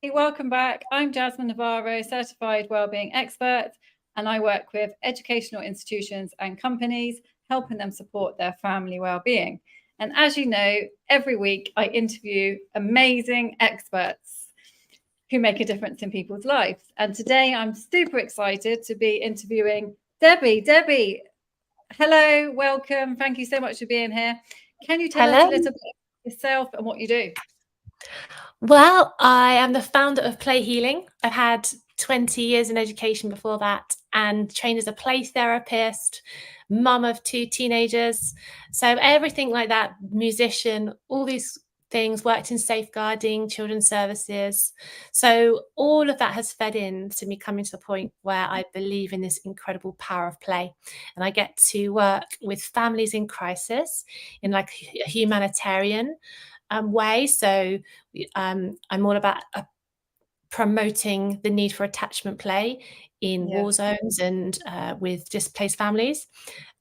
Hey, welcome back. I'm Jasmine Navarro, certified wellbeing expert, and I work with educational institutions and companies, helping them support their family wellbeing. And as you know, every week I interview amazing experts who make a difference in people's lives. And today I'm super excited to be interviewing Debi. Debi, hello, welcome. Thank you so much for being here. Can you tell us a little bit about yourself and what you do? Well, I am the founder of Play Healing. I've had 20 years in education before that and trained as a play therapist, mum of 2 teenagers. So everything like that, musician, all these things, worked in safeguarding, children's services. So all of that has fed into me coming to the point where I believe in this incredible power of play. And I get to work with families in crisis in like a humanitarian way. So I'm all about promoting the need for attachment play in war zones and with displaced families,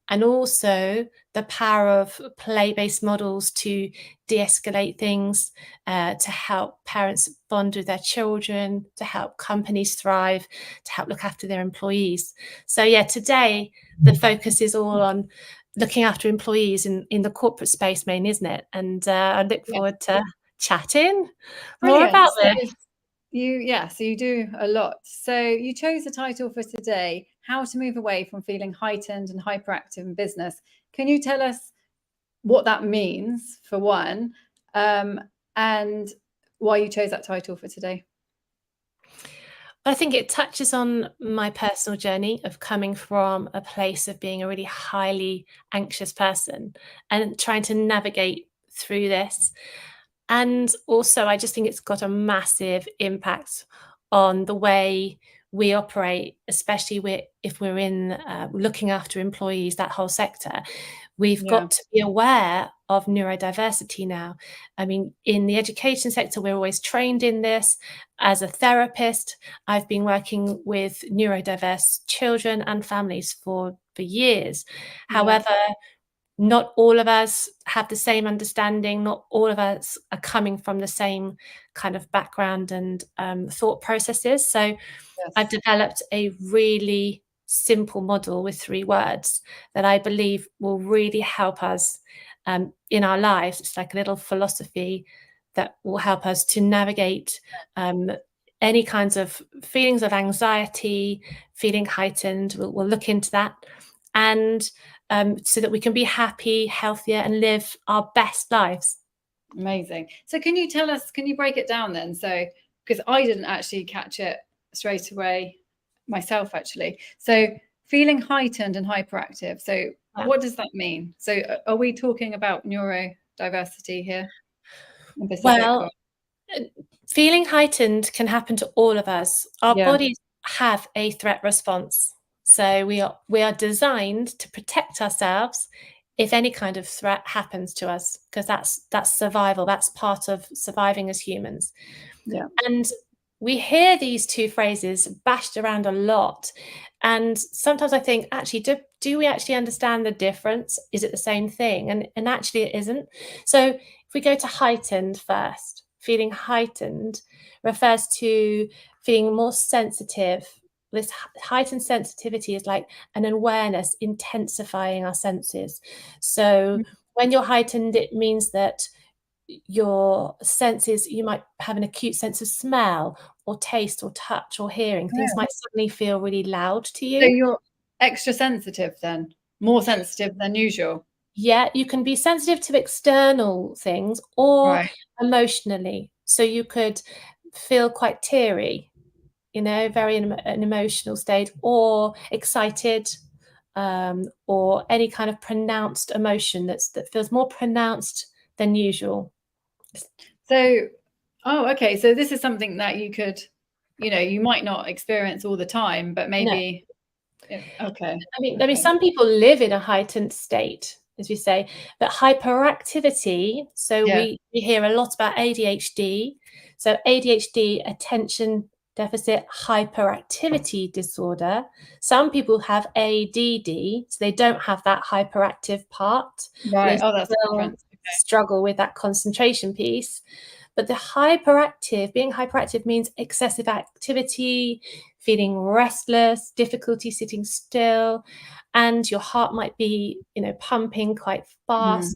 and also the power of play-based models to de-escalate things, to help parents bond with their children, to help companies thrive, to help look after their employees. So yeah, today the focus is all on looking after employees in the corporate space mainly, isn't it? And I look forward to chatting more about this. So you do a lot. So you chose the title for today, How to Move Away from Feeling Heightened and Hyperactive in Business. Can you tell us what that means, for one, and why you chose that title for today? I think it touches on my personal journey of coming from a place of being a really highly anxious person and trying to navigate through this. And also, I just think it's got a massive impact on the way we operate, especially if we're in looking after employees, that whole sector. We've got to be aware of neurodiversity now. I mean, in the education sector, we're always trained in this. As a therapist, I've been working with neurodiverse children and families for years. However, not all of us have the same understanding. Not all of us are coming from the same kind of background and thought processes. So I've developed a really simple model with 3 words that I believe will really help us in our lives. It's like a little philosophy that will help us to navigate any kinds of feelings of anxiety, feeling heightened. We'll look into that. And so that we can be happy, healthier, and live our best lives. Amazing. So can you break it down then? So, because I didn't actually catch it straight away myself, actually. So feeling heightened and hyperactive. So what does that mean? So are we talking about neurodiversity here? Well, feeling heightened can happen to all of us. Our bodies have a threat response. So we are designed to protect ourselves if any kind of threat happens to us, because that's survival. That's part of surviving as humans. And we hear these 2 phrases bashed around a lot. And sometimes I think, actually, do we actually understand the difference? Is it the same thing? And actually it isn't. So if we go to heightened first, feeling heightened refers to feeling more sensitive. This heightened sensitivity is like an awareness intensifying our senses. So when you're heightened, it means that your senses, you might have an acute sense of smell or taste or touch or hearing. Things might suddenly feel really loud to you. So you're extra sensitive then, more sensitive than usual. Yeah, you can be sensitive to external things or emotionally. So you could feel quite teary, very an emotional state, or excited, or any kind of pronounced emotion that feels more pronounced than usual. So, okay. So this is something that you could, you might not experience all the time, but maybe. No. Okay. I mean, some people live in a heightened state, as we say, but hyperactivity. So we hear a lot about ADHD. So ADHD, attention deficit hyperactivity disorder. Some people have ADD, so they don't have that hyperactive part. Right. They that's different. struggle with that concentration piece. But being hyperactive means excessive activity, feeling restless, difficulty sitting still, and your heart might be, pumping quite fast.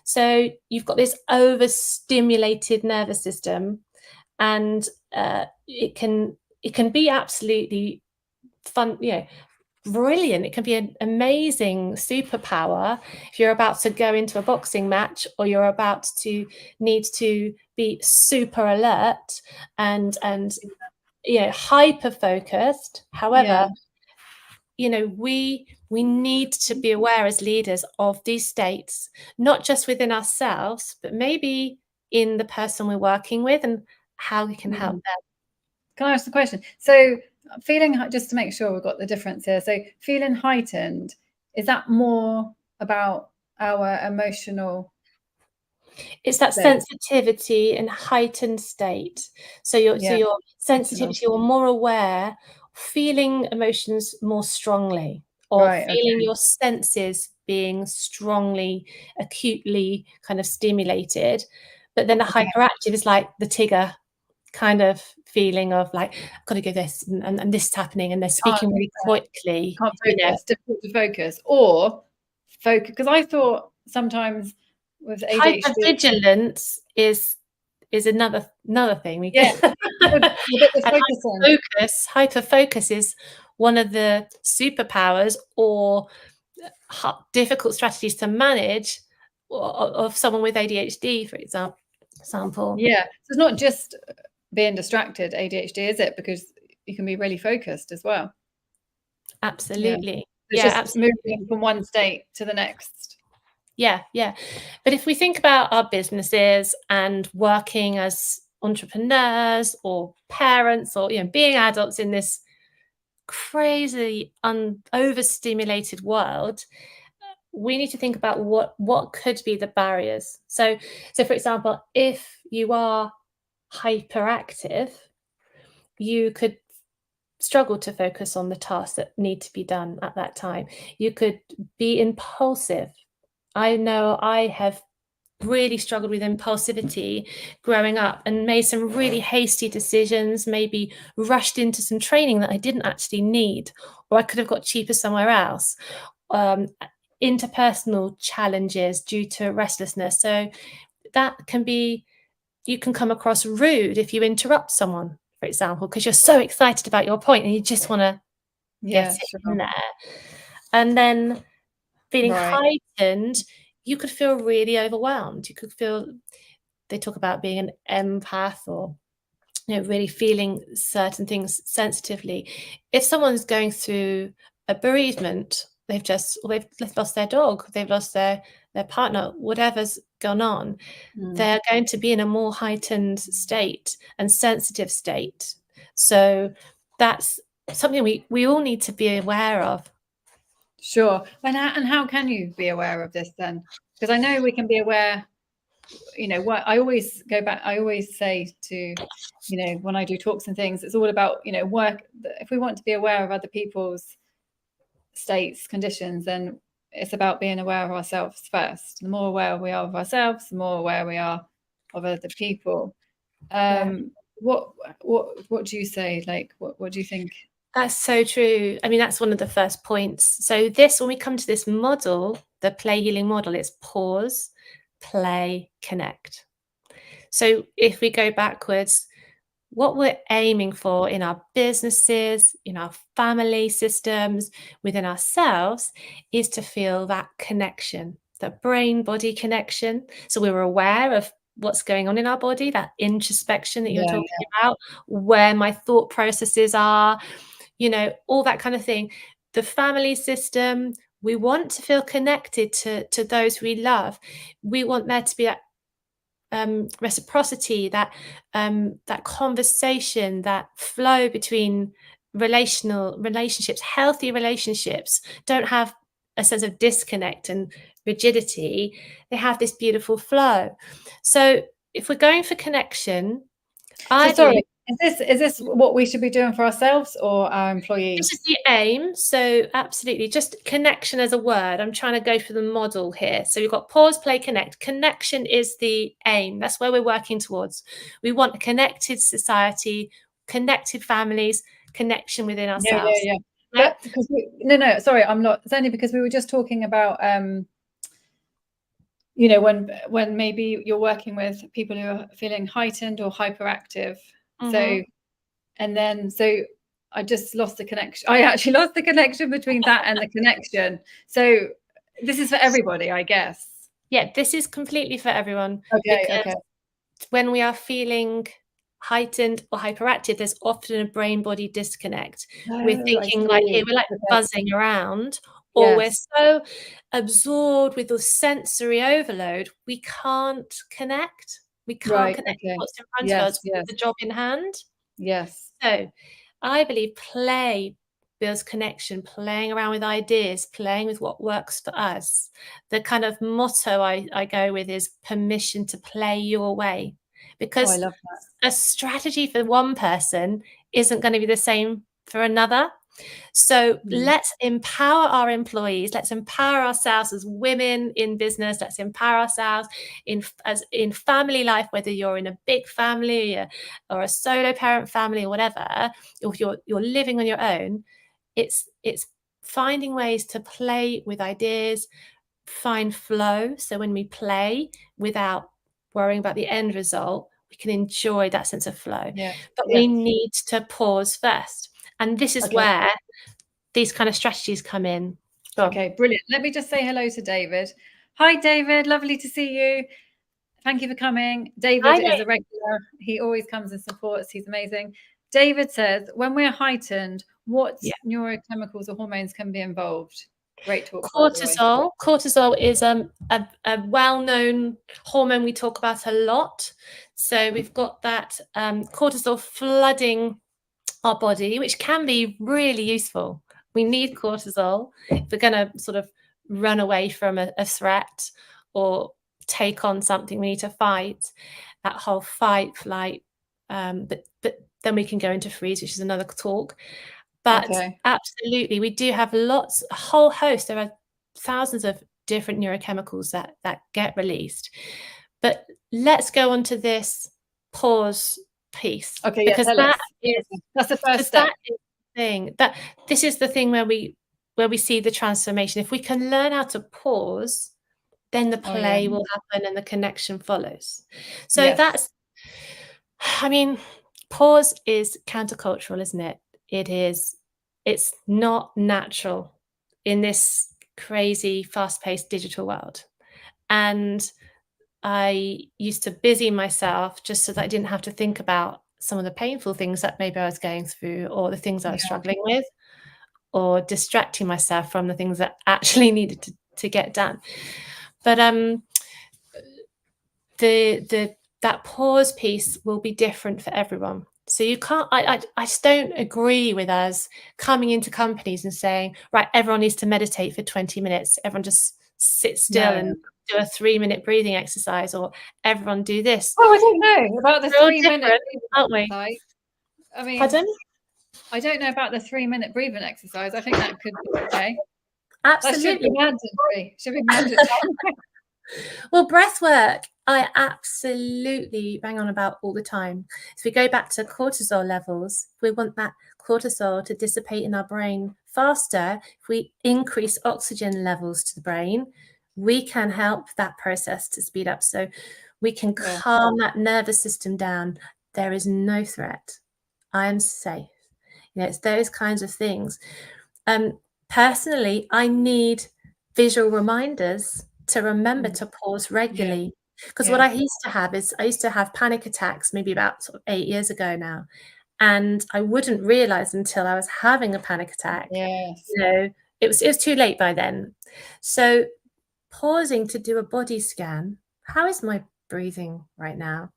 So you've got this overstimulated nervous system, and it can be absolutely fun, brilliant. It can be an amazing superpower if you're about to go into a boxing match, or you're about to need to be super alert and hyper focused. However, we need to be aware as leaders of these states, not just within ourselves, but maybe in the person we're working with, and how we can help them. Can I ask the question? So feeling, just to make sure we've got the difference here. So feeling heightened, is that more about our emotional? It's that sensitivity and heightened state. So your sensitivity, you're more aware, feeling emotions more strongly, or feeling your senses being strongly, acutely kind of stimulated. But then the hyperactive is like the Tigger kind of feeling of like, I've got to go this, and this is happening, and they're speaking really quickly. Can't focus, difficult to focus, or focus. Because I thought sometimes with ADHD, hypervigilance is another thing. Hyperfocus is one of the superpowers or difficult strategies to manage of someone with ADHD, for example. So it's not just being distracted ADHD, is it? Because you can be really focused as well. Absolutely. It's just moving from one state to the next. But if we think about our businesses and working as entrepreneurs or parents, or being adults in this crazy overstimulated world, we need to think about what could be the barriers. So for example, if you are hyperactive, you could struggle to focus on the tasks that need to be done at that time. You could be impulsive. I know I have really struggled with impulsivity growing up, and made some really hasty decisions, maybe rushed into some training that I didn't actually need, or I could have got cheaper somewhere else. Interpersonal challenges due to restlessness. So that can be, you can come across rude if you interrupt someone, for example, because you're so excited about your point and you just want to get it in there. And then feeling heightened, you could feel really overwhelmed. You could feel, they talk about being an empath, or really feeling certain things sensitively. If someone's going through a bereavement, they've lost their dog, they've lost their partner, whatever's gone on, they're going to be in a more heightened state and sensitive state. So that's something we all need to be aware of. Sure. And how can you be aware of this then? Because I know we can be aware, what I always go back, I always say to, when I do talks and things, it's all about, work. If we want to be aware of other people's states, conditions, then it's about being aware of ourselves first. The more aware we are of ourselves, the more aware we are of other people. What do you say? Like, what do you think? That's so true. I mean, that's one of the first points. So when we come to this model, the play healing model, it's pause, play, connect. So if we go backwards, what we're aiming for in our businesses, in our family systems, within ourselves, is to feel that connection, that brain-body connection. So we're aware of what's going on in our body, that introspection that you're talking about, where my thought processes are, all that kind of thing. The family system, we want to feel connected to those we love. We want there to be that reciprocity, that conversation, that flow between relationships. Healthy relationships don't have a sense of disconnect and rigidity. They have this beautiful flow. So if we're going for connection, sorry, Is this what we should be doing for ourselves or our employees? This is the aim. So absolutely, just connection as a word. I'm trying to go for the model here. So we've got pause, play, connect. Connection is the aim. That's where we're working towards. We want a connected society, connected families, connection within ourselves. Yeah. But because no, sorry, I'm not. It's only because we were just talking about you know, when maybe you're working with people who are feeling heightened or hyperactive. So I just lost the connection. I actually lost the connection between that and the connection. So this is for everybody, I guess. Yeah, this is completely for everyone. Okay. When we are feeling heightened or hyperactive, there's often a brain-body disconnect. We're thinking like here, we're like buzzing around, or we're so absorbed with the sensory overload, we can't connect. We can't connect with what's in front of us with the job in hand. Yes. So I believe play builds connection, playing around with ideas, playing with what works for us. The kind of motto I go with is permission to play your way. Because I love that. a strategy for one person isn't going to be the same for another. So let's empower our employees. Let's empower ourselves as women in business. Let's empower ourselves in family life, whether you're in a big family or a solo parent family or whatever, or if you're living on your own. It's finding ways to play with ideas, find flow. So when we play without worrying about the end result, we can enjoy that sense of flow. But we need to pause first. And this is where these kind of strategies come in. Okay, brilliant. Let me just say hello to David. Hi, David. Lovely to see you. Thank you for coming. David is a regular. He always comes and supports. He's amazing. David says, when we're heightened, what neurochemicals or hormones can be involved? Great talk. Cortisol. Cortisol is a well-known hormone we talk about a lot. So we've got that cortisol flooding our body, which can be really useful. We need cortisol if we're going to sort of run away from a threat or take on something. We need to fight. That whole fight, flight, but then we can go into freeze, which is another talk. But absolutely, we do have a whole host. There are thousands of different neurochemicals that get released. But let's go on to this pause piece. Okay, because that's the first step. That is the thing. This is the thing where we see the transformation. If we can learn how to pause, then the play will happen and the connection follows. So that's, I mean, pause is countercultural, isn't it? It is. It's not natural in this crazy, fast-paced digital world. And I used to busy myself just so that I didn't have to think about some of the painful things that maybe I was going through, or the things I was struggling with, or distracting myself from the things that actually needed to get done. But that pause piece will be different for everyone. So you can't, I just don't agree with us coming into companies and saying, right, everyone needs to meditate for 20 minutes. Everyone just sit still and do a 3-minute breathing exercise, or everyone do this. Oh, I don't know about the 3-minute, aren't we? I mean, pardon? I don't know about the 3-minute breathing exercise. I think that could be okay. Absolutely. That should be mandatory. Well, breath work, I absolutely bang on about all the time. If we go back to cortisol levels, we want that cortisol to dissipate in our brain faster. If we increase oxygen levels to the brain, we can help that process to speed up. So we can calm that nervous system down. There is no threat. I am safe. It's those kinds of things. Personally, I need visual reminders to remember to pause regularly. Because what I used to have is I used to have panic attacks maybe about sort of 8 years ago now. And I wouldn't realize until I was having a panic attack. It was too late by then. So pausing to do a body scan. How is my breathing right now?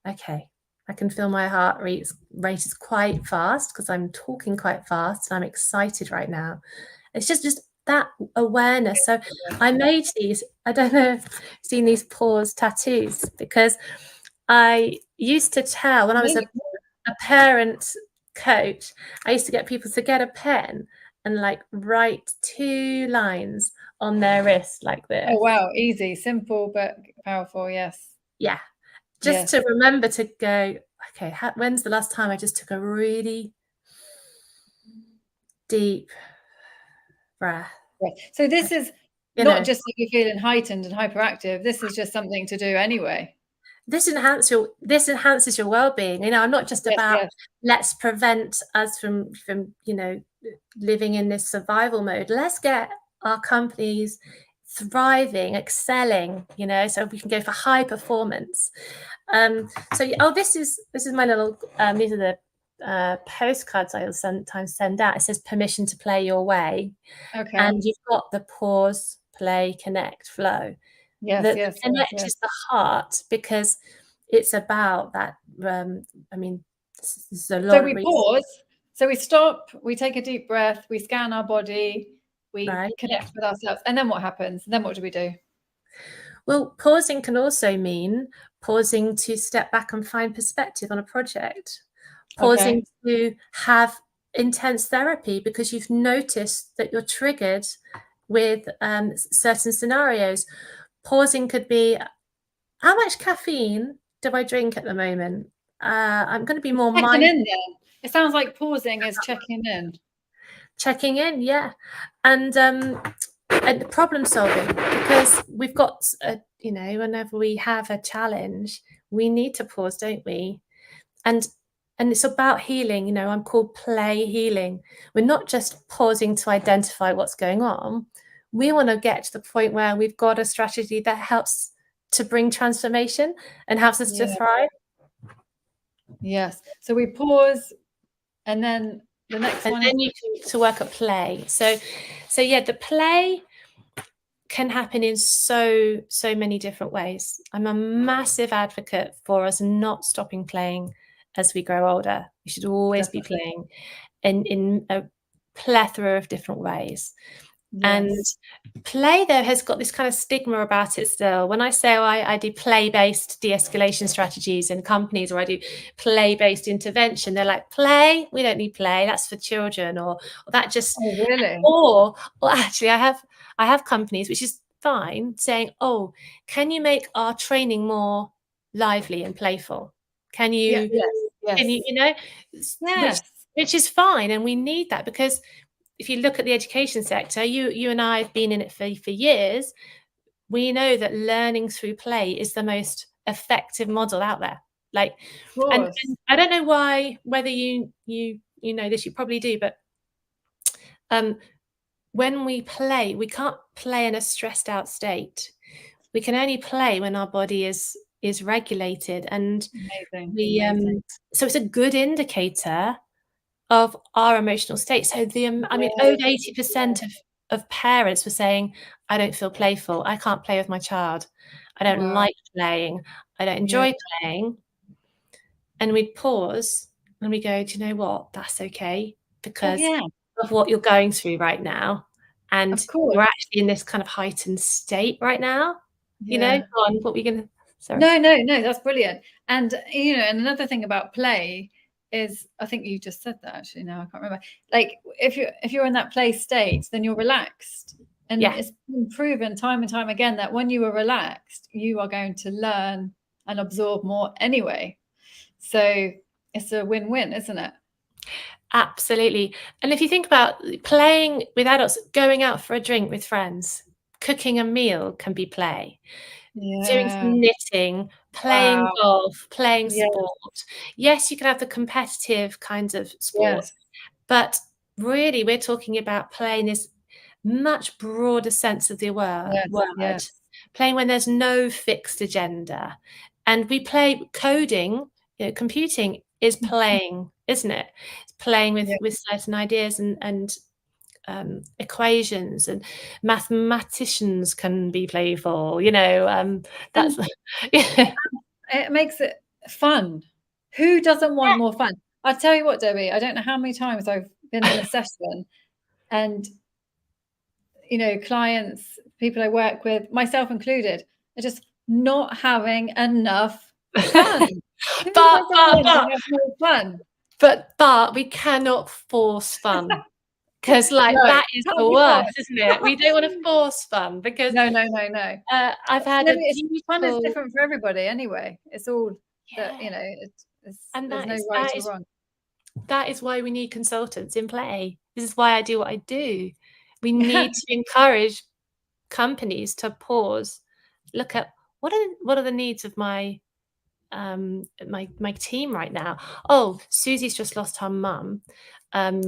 Okay. I can feel my heart rate is quite fast because I'm talking quite fast and I'm excited right now. It's just that awareness. So I made these, I don't know if you've seen these pause tattoos, because I used to tell when I was a parent coach, I used to get people to get a pen and like write 2 lines on their wrist like this. Oh, wow. Easy, simple, but powerful. Yes. Yeah. Just Yes. to remember to go, okay, when's the last time I just took a really deep breath? Right. So this is You not know, just that you're feeling heightened and hyperactive. This is just something to do anyway. this enhances your well-being. You know, I'm not just Yes, about yes. let's prevent us from living in this survival mode. Let's get our companies thriving, excelling, so we can go for high performance. This is my little these are the postcards I sometimes send out. It says permission to play your way. Okay. And you've got the pause, play, connect, flow. Yes, The yes, connect yes. is the heart, because it's about that. I mean, this is a lot So of we research. pause. So we stop, we take a deep breath, we scan our body, we Right, connect with ourselves. And then what happens? And then what do we do? Well, pausing can also mean pausing to step back and find perspective on a project, pausing to have intense therapy because you've noticed that you're triggered with certain scenarios. Pausing could be, how much caffeine do I drink at the moment? I'm going to be more Checking mindful. in then. It sounds like pausing is checking in. Checking in, yeah. And problem solving, because we've got whenever we have a challenge, we need to pause, don't we? And it's about healing. I'm called play healing. We're not just pausing to identify what's going on. We want to get to the point where we've got a strategy that helps to bring transformation and helps us to thrive. Yes. So we pause, and then the next one is then you can to work at play. So yeah, the play can happen in so many different ways. I'm a massive advocate for us not stopping playing as we grow older. We should always be playing in a plethora of different ways. And play, though, has got this kind of stigma about it still. When I say I do play-based de-escalation strategies in companies, or I do play-based intervention, they're like, play? We don't need play. That's for children, or that just. Oh, really? Or actually, I have companies, which is fine, saying, oh, can you make our training more lively and playful? Can you? Yes. Can you? Yes. Which is fine, and we need that, because if you look at the education sector, you and I have been in it for years. We know that learning through play is the most effective model out there. Like, and I don't know whether you know this, you probably do, but when we play, we can't play in a stressed out state. We can only play when our body is regulated, and Amazing. so it's a good indicator of our emotional state. So over 80% of parents were saying, I don't feel playful. I can't play with my child. I don't like playing. I don't enjoy playing. And we'd pause and we go, do you know what? That's okay, because of what you're going through right now. And you're actually in this kind of heightened state right now. Go on, what were you going to... Sorry. No, that's brilliant. And and another thing about play is, I think you just said that actually, now I can't remember. Like, if you're in that play state, then you're relaxed. And it's been proven time and time again that when you are relaxed, you are going to learn and absorb more anyway. So it's a win-win, isn't it? Absolutely. And if you think about playing with adults, going out for a drink with friends, cooking a meal can be play. Doing some knitting, playing golf, playing sport. Yes, you can have the competitive kinds of sport, but really we're talking about playing this much broader sense of the word. Playing when there's no fixed agenda. And we play coding, computing is playing, isn't it? It's playing with certain ideas and equations, and mathematicians can be playful. That's it makes it fun. Who doesn't want more fun? I'll tell you what, Debbie, I don't know how many times I've been in a session and clients, people I work with, myself included, are just not having enough fun. Who But doesn't want to have more fun? but we cannot force fun, because like No, that is can't the be worst, forced. isn't it? We don't want to force fun because No, no, no, no. I've had No, a it's fun is beautiful, different for everybody anyway. It's all that, yeah, you know, it's and there's no right or wrong. that is why we need consultants in play. This is why I do what I do. We need to encourage companies to pause, look at what are the needs of my team right now. Oh, Susie's just lost her mum. Um,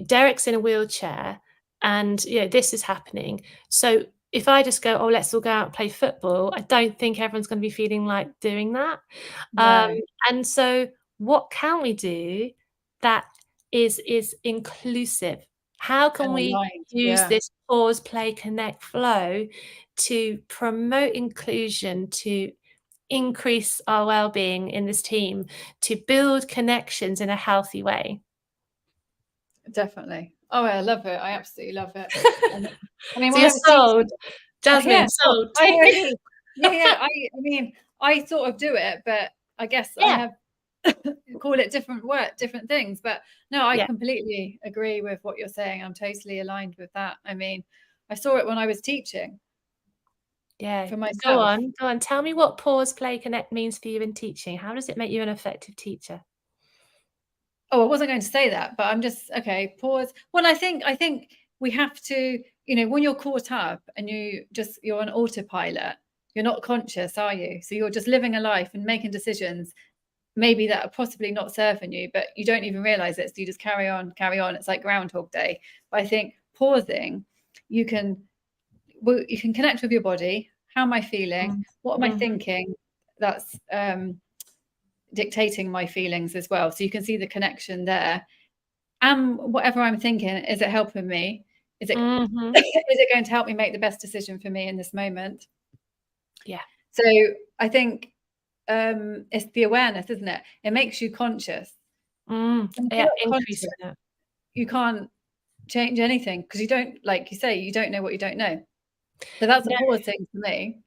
Derek's in a wheelchair, and this is happening. So if I just go, oh, let's all go out and play football, I don't think everyone's going to be feeling like doing that. Um, No, and so, what can we do that is inclusive? How and can we aligned. use Yeah, this pause, play, connect, flow to promote inclusion, to increase our well-being in this team, to build connections in a healthy way? definitely. Oh, I love it. I absolutely love it. And I mean, So when you're I was teaching, sold, Jasmine, yeah, oh, sold. I agree. Yeah, yeah. I mean, I sort of do it, but I guess I Yeah, have call it different things. But no, I yeah, completely agree with what you're saying. I'm totally aligned with that. I mean, I saw it when I was teaching yeah. for Go myself. on, go on. Tell me what pause, play, connect means for you in teaching. How does it make you an effective teacher? Oh, I wasn't going to say that, but I'm just okay. Pause. Well, I think we have to, when you're caught up and you're on autopilot, you're not conscious, are you? So you're just living a life and making decisions, maybe that are possibly not serving you, but you don't even realize it. So you just carry on, carry on. It's like Groundhog Day. But I think pausing, you can you can connect with your body. How am I feeling? Mm, What am I mhm, thinking? That's dictating my feelings as well. So you can see the connection there. And whatever I'm thinking, is it helping me? Is it mhm. is it going to help me make the best decision for me in this moment? Yeah. So I think it's the awareness, isn't it? It makes you conscious. And if you're Yeah, not increasing conscious, it. you can't change anything because you don't, like you say, you don't know what you don't know. So that's a No, pause thing for me.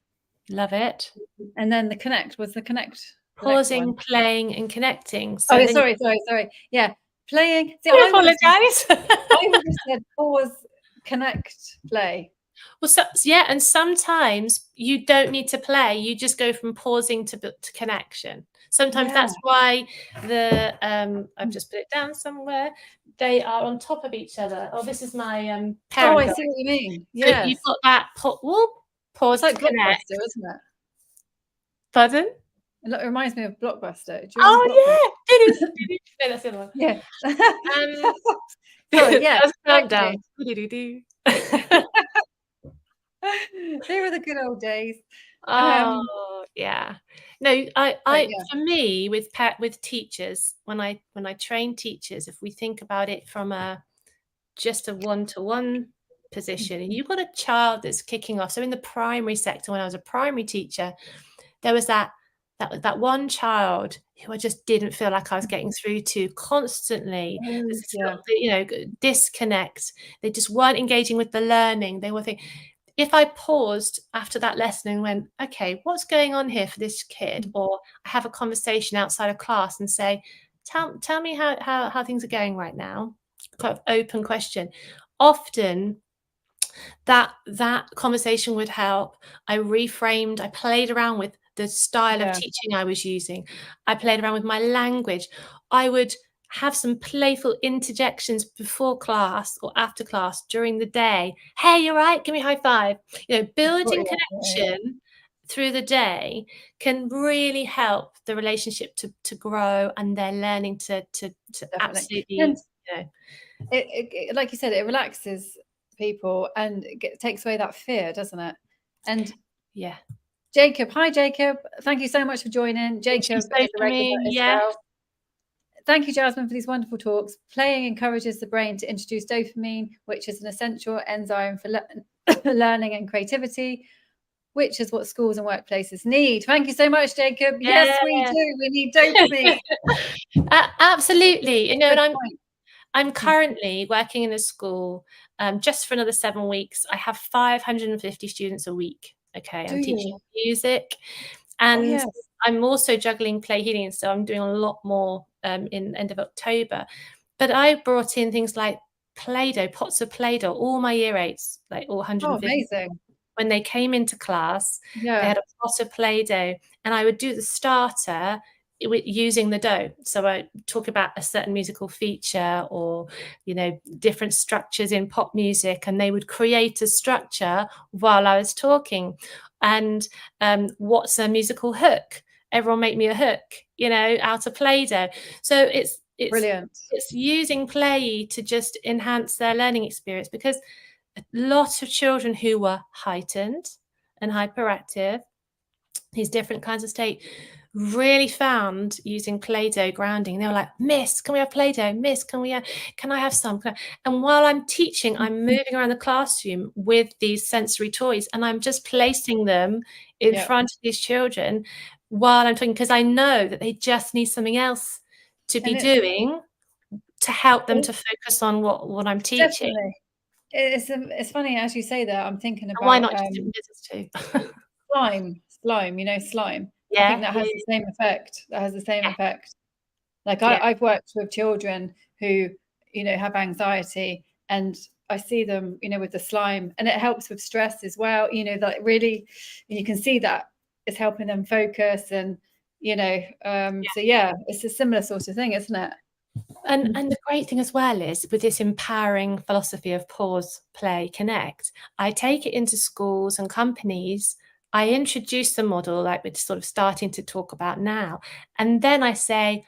love it. And then the connect was the next Pausing, one. playing, and connecting. Oh, So yeah, then you sorry. Yeah, playing. See, I apologise. I would have said pause, connect, play. Well, yeah, and sometimes you don't need to play. You just go from pausing to connection. Sometimes Yeah. that's why I've just put it down somewhere. They are on top of each other. Oh, this is my Oh, parent I guide. see what you mean. So you've Yes. got that whoop, It's pause to like connect. Blockbuster, isn't it? Pardon? It reminds me of Blockbuster. Do you remember Blockbuster? Oh yeah, did it? No, that's the other one. Yeah. Um, Sorry, yeah, that's exactly. countdown. Do-do-do-do. They were the good old days. Um, Oh, yeah. No, but I yeah. for me, with teachers, when I train teachers, if we think about it from just a one-to-one position, and you've got a child that's kicking off. So in the primary sector, when I was a primary teacher, there was that one child who I just didn't feel like I was getting through to constantly. Oh, There's this yeah. disconnect. They just weren't engaging with the learning. They were thinking, if I paused after that lesson and went, okay, what's going on here for this kid? Or I have a conversation outside of class and say, tell me how things are going right now. Kind of open question. Often that conversation would help. I reframed, I played around with the style of Yeah. teaching I was using. I played around with my language. I would have some playful interjections before class or after class during the day. Hey, you're right, give me a high five. Oh, Building yeah. connection through the day can really help the relationship to grow, and their learning to Definitely. And absolutely, you know, like you said, it relaxes people and takes away that fear, doesn't it? And yeah. Jacob, hi Jacob. Thank you so much for joining. Jacob Introduce is a regular dopamine, as yeah. well. Thank you, Jasmine, for these wonderful talks. Playing encourages the brain to introduce dopamine, which is an essential enzyme for learning and creativity, which is what schools and workplaces need. Thank you so much, Jacob. Yes, we Yeah. do. We need dopamine. Absolutely. And Good I'm point. currently working in a school, just for another 7 weeks. I have 550 students a week. Okay, Do I'm teaching you? music, Oh, and yes. I'm also juggling play healing, so I'm doing a lot more in end of October. But I brought in things like Play-Doh, pots of Play-Doh, all my year 8s, like all Oh, 150. amazing. When they came into class, they Yeah. had a pot of Play-Doh, and I would do the starter using the dough. So I talk about a certain musical feature or, you know, different structures in pop music, and they would create a structure while I was talking. And what's a musical hook? Everyone make me a hook, you know, out of Play-Doh. So Brilliant. it's using play to just enhance their learning experience, because a lot of children who were heightened and hyperactive, these different kinds of state, really found using Play-Doh grounding. They were like, Miss, can we have Play-Doh? Miss, can I have some? And while I'm teaching, I'm moving around the classroom with these sensory toys, and I'm just placing them in front of these children while I'm talking, because I know that they just need something else to be doing to help them to focus on what I'm teaching. Definitely. It's funny as you say that. I'm thinking And why about not just do business too? slime, you know, slime. I think Yeah, that yeah, has the same effect. That has the same yeah, effect. Like yeah. I've worked with children who, you know, have anxiety, and I see them, you know, with the slime, and it helps with stress as well. You know, that really, you can see that it's helping them focus, and you know, so yeah, it's a similar sort of thing, isn't it? And the great thing as well is, with this empowering philosophy of pause, play, connect, I take it into schools and companies. I introduce the model like we're sort of starting to talk about now. And then I say,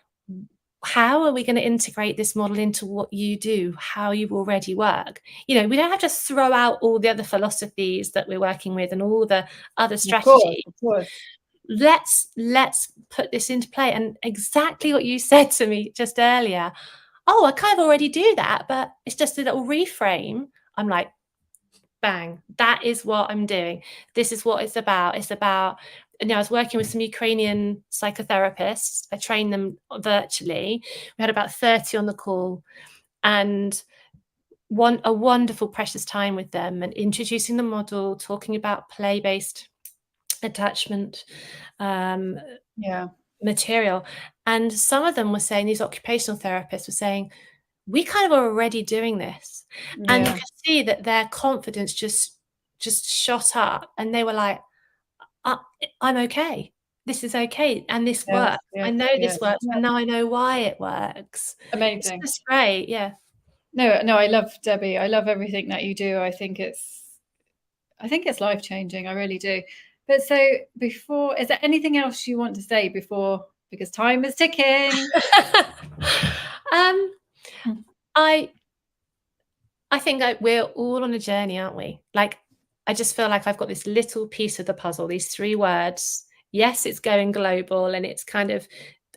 how are we going to integrate this model into what you do, how you already work? You know, we don't have to throw out all the other philosophies that we're working with and all the other strategies. Of course. Let's put this into play. And exactly what you said to me just earlier, oh, I kind of already do that, but it's just a little reframe. I'm like, bang, that is what I'm doing. This is what it's about. It's about, you know, I was working with some Ukrainian psychotherapists. I trained them virtually. We had about 30 on the call, and a wonderful, precious time with them, and introducing the model, talking about play-based attachment material. And some of them were saying, these occupational therapists were saying, we kind of are already doing this. And you could see that their confidence just shot up, and they were like, I'm okay. This is okay. And this works. I know this works. And now I know why it works. Amazing. It's just great. Yeah. No, I love Debi. I love everything that you do. I think it's life-changing. I really do. But so is there anything else you want to say before, because time is ticking? I think we're all on a journey, aren't we? Like, I just feel like I've got this little piece of the puzzle, these 3 words. Yes, it's going global, and it's kind of,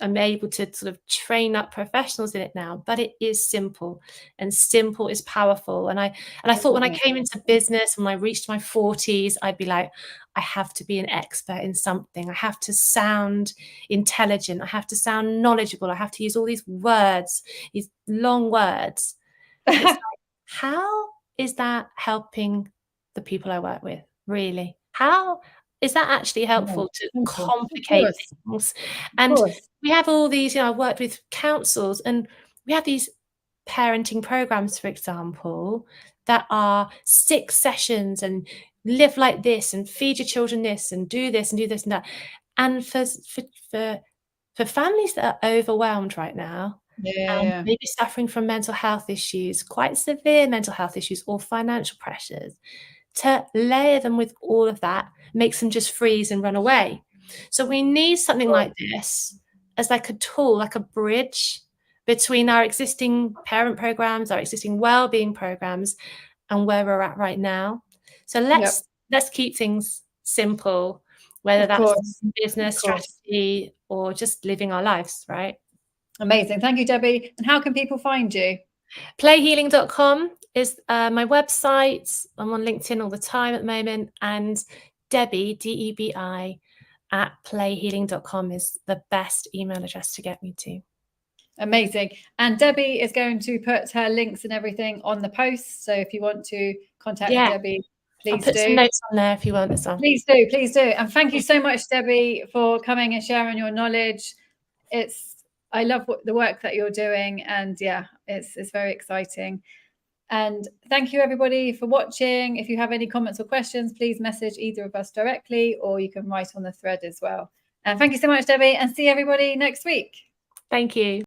I'm able to sort of train up professionals in it now, but it is simple, and simple is powerful. And I thought when I came into business, when I reached my 40s, I'd be like, I have to be an expert in something. I have to sound intelligent. I have to sound knowledgeable. I have to use all these words, these long words. And it's like, how is that helping the people I work with? Really? How is that actually helpful to complicate things? And we have all these, you know, I worked with councils, and we have these parenting programs, for example, that are 6 sessions, and live like this, and feed your children this, and do this, and do this, and that. And for families that are overwhelmed right now, maybe suffering from mental health issues, quite severe mental health issues, or financial pressures, to layer them with all of that makes them just freeze and run away. So we need something like this as like a tool, like a bridge between our existing parent programs, our existing well-being programs, and where we're at right now. So let's keep things simple, whether that's business strategy or just living our lives, right? Amazing. Thank you, Debi. And how can people find you? Playhealing.com is my website. I'm on LinkedIn all the time at the moment. And Debi, DEBI, at playhealing.com is the best email address to get me to. Amazing. And Debi is going to put her links and everything on the post. So if you want to contact Debi, I'll put some notes on there if you want as well. Please do, please do. And thank you so much, Debi, for coming and sharing your knowledge. I love the work that you're doing, and yeah, it's very exciting. And thank you everybody for watching. If you have any comments or questions, please message either of us directly, or you can write on the thread as well. And thank you so much, Debi, and see everybody next week. Thank you.